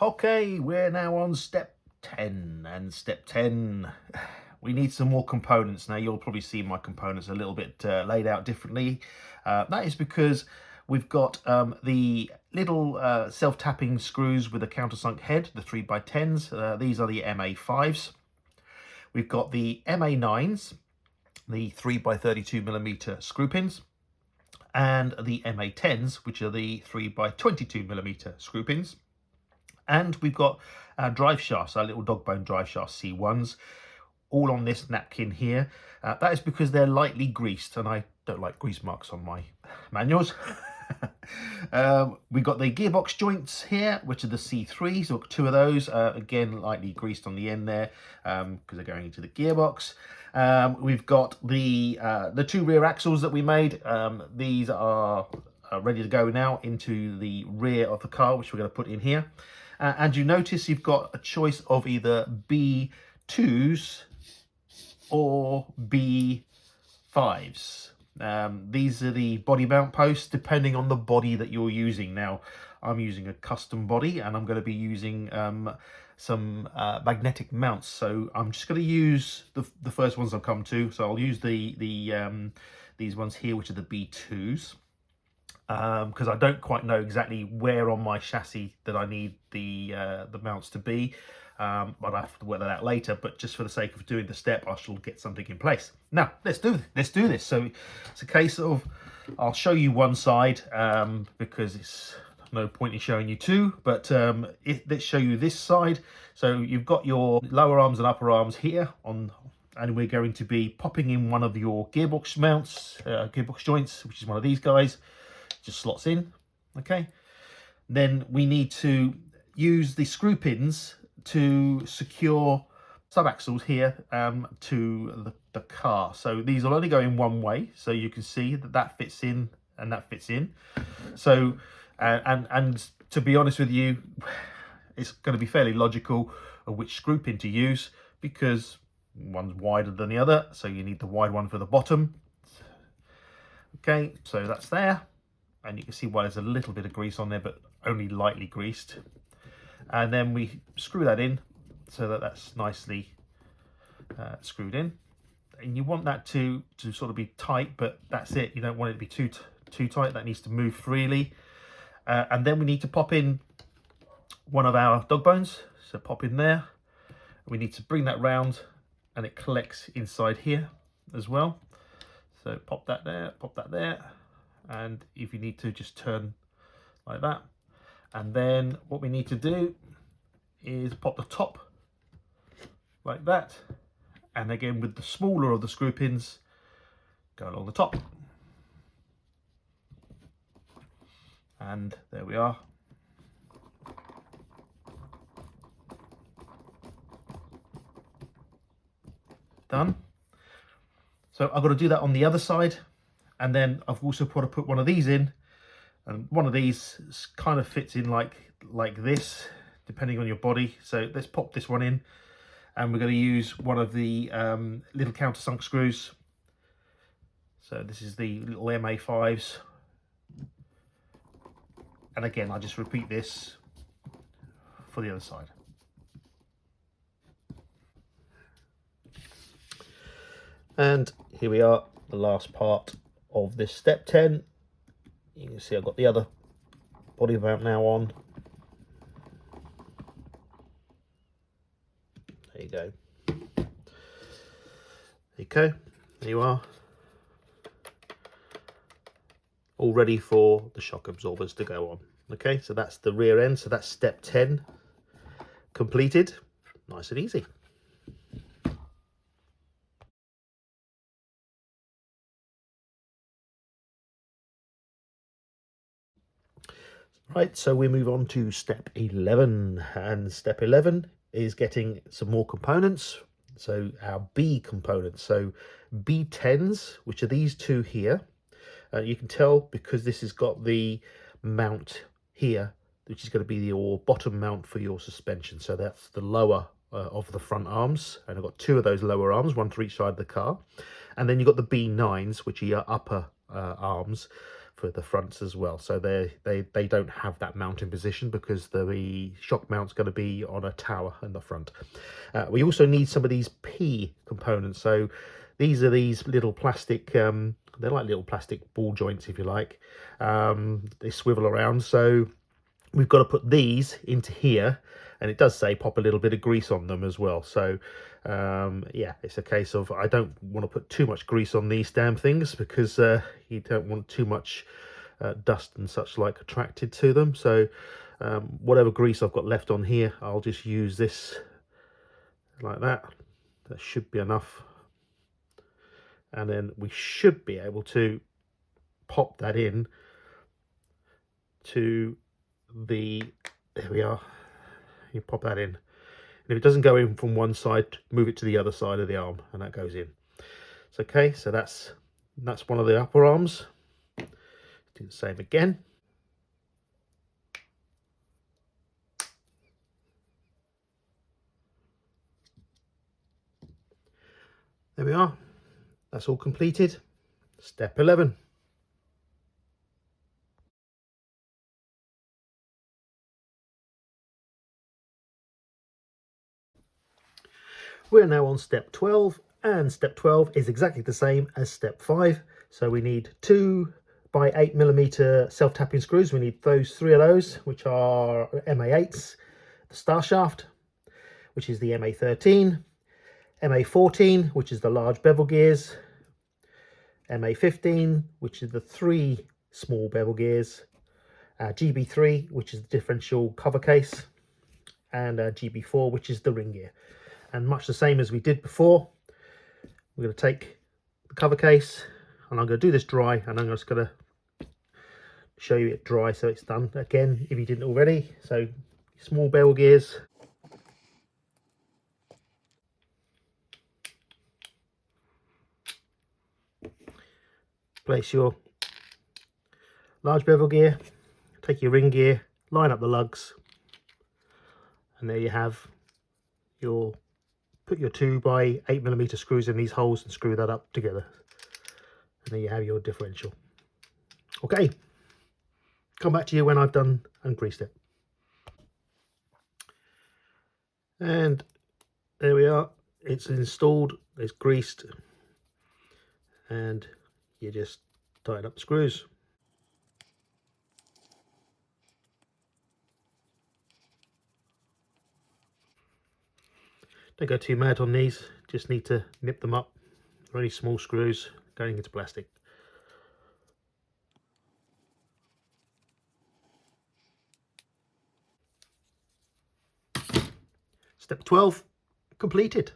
Okay, we're now on step 10, and step 10, we need some more components. Now you'll probably see my components a little bit laid out differently. That is because we've got the little self-tapping screws with a countersunk head, the 3x10s. These are the MA5s. We've got the MA9s, the 3x32mm screw pins, and the MA10s, which are the 3x22mm screw pins. And we've got our drive shafts, our little dog bone drive shaft C1s, all on this napkin here. That is because they're lightly greased, and I don't like grease marks on my manuals. We've got the gearbox joints here, which are the C3s, or two of those, again lightly greased on the end there, because they're going into the gearbox. We've got the two rear axles that we made. These are ready to go now into the rear of the car, which we're going to put in here. And you notice you've got a choice of either B2s or B5s. These are the body mount posts, depending on the body that you're using. Now, I'm using a custom body, and I'm going to be using some magnetic mounts. So I'm just going to use the first ones I'll come to. So I'll use these ones here, which are the B2s. Because I don't quite know exactly where on my chassis that I need the mounts to be, but I have to work that out later. But just for the sake of doing the step, I shall get something in place. Now let's do this. So it's a case of, I'll show you one side because it's no point in showing you two. But let's show you this side. So you've got your lower arms and upper arms here on. And we're going to be popping in one of your gearbox mounts, gearbox joints, which is one of these guys. Just slots in, okay? Then we need to use the screw pins to secure sub-axles here to the car. So these will only go in one way, so you can see that that fits in and that fits in. So, and to be honest with you, it's going to be fairly logical of which screw pin to use, because one's wider than the other, so you need the wide one for the bottom. Okay, so that's there. And you can see why there's a little bit of grease on there, but only lightly greased. And then we screw that in so that that's nicely screwed in. And you want that to sort of be tight, but that's it. You don't want it to be too tight. That needs to move freely. And then we need to pop in one of our dog bones. So pop in there. We need to bring that round, and it collects inside here as well. So pop that there. And if you need to, just turn like that. And then what we need to do is pop the top like that, and again with the smaller of the screw pins, go along the top. And there we are. Done. So I've got to do that on the other side. And then I've also got to put one of these in, and one of these kind of fits in like this, depending on your body. So let's pop this one in, and we're going to use one of the little countersunk screws. So this is the little MA5s. And again, I just repeat this for the other side. And here we are, the last part of this step 10. You can see I've got the other body mount now on. There you go. There you go. There you are. All ready for the shock absorbers to go on. Okay, so that's the rear end. So that's step 10 completed. Nice and easy. Right, so we move on to step 11, and step 11 is getting some more components. So our B components, so B10s, which are these two here. You can tell because this has got the mount here, which is going to be your bottom mount for your suspension. So that's the lower of the front arms, and I've got two of those lower arms, one for each side of the car. And then you've got the B9s, which are your upper arms for the fronts as well, so they don't have that mounting position because the shock mount's going to be on a tower in the front. We also need some of these P components. So these are these little plastic, they're like little plastic ball joints, if you like. They swivel around, so we've got to put these into here, and it does say pop a little bit of grease on them as well. So yeah, it's a case of, I don't want to put too much grease on these damn things because you don't want too much dust and such like attracted to them. So whatever grease I've got left on here, I'll just use this like that. That should be enough, and then we should be able to pop that in to the, there we are. You pop that in, and if it doesn't go in from one side, move it to the other side of the arm, and that goes in. It's okay. So that's one of the upper arms. Do the same again. There we are. That's all completed. Step 11. We're now on step 12, and step 12 is exactly the same as step 5. So we need 2 by 8mm self-tapping screws. We need those 3 of those, which are MA8s, the star shaft, which is the MA13, MA14, which is the large bevel gears, MA15, which is the 3 small bevel gears, GB3, which is the differential cover case, and GB4, which is the ring gear. And much the same as we did before, we're going to take the cover case, and I'm going to do this dry, and I'm just going to show you it dry so it's done again if you didn't already. So small bevel gears, place your large bevel gear, take your ring gear, line up the lugs, and there you have your, put your 2 by 8mm screws in these holes and screw that up together, and there you have your differential. Okay, come back to you when I've done and greased it. And there we are, it's installed, it's greased, and you just tighten up the screws. Don't go too mad on these, just need to nip them up. They're only small screws going into plastic. Step 12 completed.